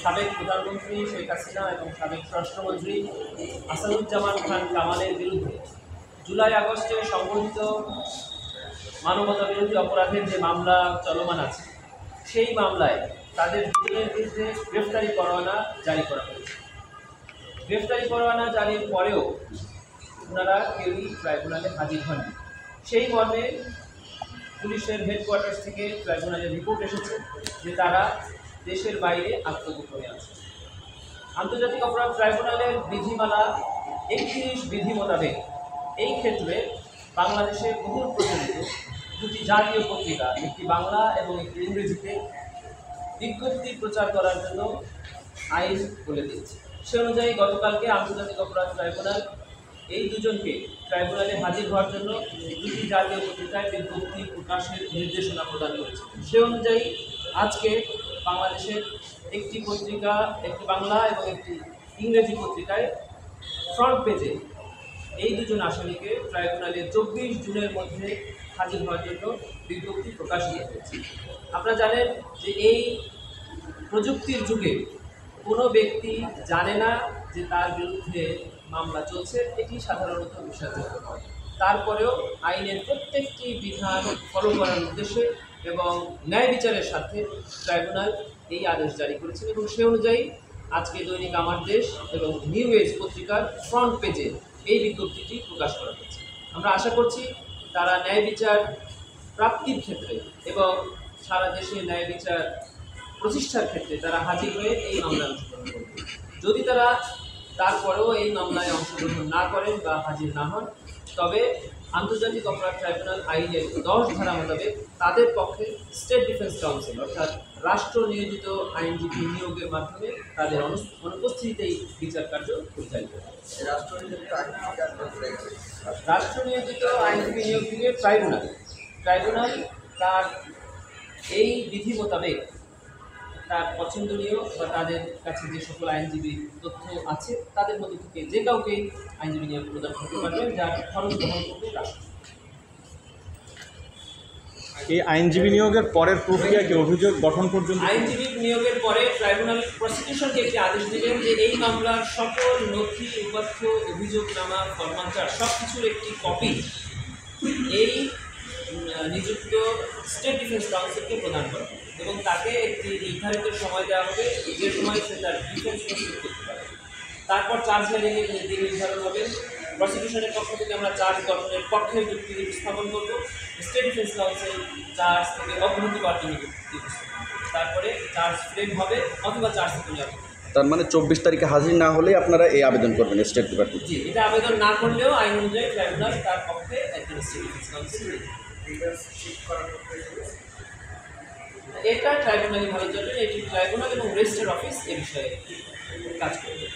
সাবেক প্রধানমন্ত্রী শেখ হাসিনা এবং সাবেক স্বরাষ্ট্রমন্ত্রী আসাদুজ্জামান খান কামালের বিরুদ্ধে জুলাই আগস্টে সংঘটিত মানবতা বিরোধী অপরাধের যে মামলা চলমান আছে, সেই মামলায় তাদের দুজনের বিরুদ্ধে গ্রেফতারি পরোয়ানা জারি করা হয়েছে। গ্রেফতারি পরোয়ানা জারির পরেও ওনারা কেউই ট্রাইব্যুনালে হাজির হননি। সেই মর্মে পুলিশের হেডকোয়ার্টার্স থেকে ট্রাইব্যুনালের রিপোর্ট এসেছে যে তারা দেশের বাইরে আত্মগোপনে আছে। আন্তর্জাতিক অপরাধ ট্রাইব্যুনালের বিধিমালা ৩১ বিধি মোতাবেক এই ক্ষেত্রে বাংলাদেশের বহুল প্রচলিত দুটি জাতীয় পত্রিকা, একটি বাংলা এবং একটি ইংরেজিতে বিজ্ঞপ্তি প্রচার করার জন্য আইন বলে দিয়েছে। সে অনুযায়ী গতকালকে আন্তর্জাতিক অপরাধ ট্রাইব্যুনাল এই দুজনকে ট্রাইব্যুনালে হাজির হওয়ার জন্য দুটি জাতীয় পত্রিকায় বিজ্ঞপ্তি প্রকাশের নির্দেশনা প্রদান করেছে। সে অনুযায়ী আজকে বাংলাদেশের একটি পত্রিকা, একটি বাংলা এবং একটি ইংরেজি পত্রিকায় ফ্রন্ট পেজে এই দুজন আসামিকে ট্রাইব্যুনালে 24 জুনের মধ্যে হাজির হওয়ার জন্য বিজ্ঞপ্তি প্রকাশিত হয়েছে। আপনারা জানেন যে এই প্রযুক্তির যুগে কোনো ব্যক্তি জানে না যে তার বিরুদ্ধে মামলা চলছে, এটি সাধারণত বিশ্বাসযোগ্য হয়। তারপরেও আইনের প্রত্যেকটি বিধান ফলো করার উদ্দেশ্যে এবং ন্যায় বিচারের সাথে ট্রাইব্যুনাল এই আদেশ জারি করেছেন এবং সে অনুযায়ী আজকে দৈনিক আমার দেশ এবং নিউ এজ পত্রিকার ফ্রন্ট পেজে এই বিজ্ঞপ্তিটি প্রকাশ করা হয়েছে। আমরা আশা করছি তারা ন্যায় বিচার প্রাপ্তির ক্ষেত্রে এবং সারা দেশে ন্যায় বিচার প্রতিষ্ঠার ক্ষেত্রে তারা হাজির হয়ে এই মামলায় অংশগ্রহণ করবে। যদি তারা তারপরেও এই মামলায় অংশগ্রহণ না করেন বা হাজির না হন, তবে আন্তর্জাতিক অপরাধ ট্রাইব্যুনাল আইনের 10 ধারা মোতাবেক তাদের পক্ষে স্টেট ডিফেন্স কাউন্সিল অর্থাৎ রাষ্ট্র নিয়োজিত আইনজীবী নিয়োগের মাধ্যমে তাদের অনুপস্থিতিতেই বিচার কার্য পরিচালিত হবে। রাষ্ট্র নিয়োজিত আইনজীবী নিয়োগ দিবে ট্রাইব্যুনাল তার এই বিধি মোতাবেক তার পছন্দনীয় বা তাদের কাছে যে সকল আইনজীবী তথ্য আছে তাদের মধ্যে থেকে যে কাউকে আইনজীবী নিয়োগ প্রদান করতে পারবেন, যার খরচ বহন করবে রাষ্ট্র। এই আইনজীবী নিয়োগের পরের প্রক্রিয়া কি অভিযোগ গঠন পর্যন্ত? আইনজীবী নিয়োগের পরে ট্রাইব্যুনাল প্রসিকিউশনকে একটি আদেশ দেবেন যে এই মামলার সকল নথি, উপাত্ত, অভিযোগনামা, ফরমাচার সব কিছুর একটি কপি এই নিযুক্ত স্টেট ডিফেন্স কাউন্সিলকে প্রদান করা এবং তাকে একটি নির্ধারিত সময় দেওয়া হবে যে সময় সে তার ডিফেন্স প্রস্তুত করতে পারে। তারপর চার্জ হিয়ারিংয়ের দিন নির্ধারণ হবে। প্রসিকিউশনের পক্ষ থেকে আমরা চার্জ গঠনের পক্ষে যুক্তি উপস্থাপন করব। স্টেট ডিফেন্স কাউন্সিল চার্জ থেকে অব্যাহতি পাওয়ার জন্য যুক্তি উপস্থাপন করব। তারপরে চার্জ ফ্রেম হবে অথবা চার্জ থেকে নেওয়া হবে। তার মানে 24 তারিখে হাজির না হলেই আপনারা এই আবেদন করবেন স্টেট ডিপার্টমেন্ট? জি, এটা আবেদন না করলেও আইন অনুযায়ী ট্রাইব্যুনাল তার পক্ষে একজন স্টেট ডিফেন্স কাউন্সিল এটা ট্রাইব্যুনালই ভালো চলবে। এটি ট্রাইব্যুনাল এবং রেজিস্ট্রার অফিস এ বিষয়ে কাজ করবে।